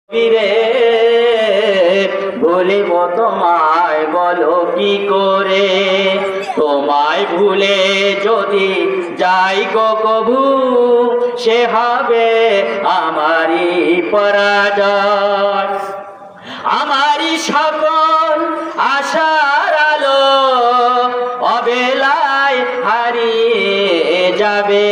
ফিরে ভুলিব তোমায় বলো কি করে, তোমায় ভুলে যদি যাই গো কভু, সে হবে আমারই পরাজয়। আমারই সকল আশার আলো অবেলায় হারিয়ে যাবে।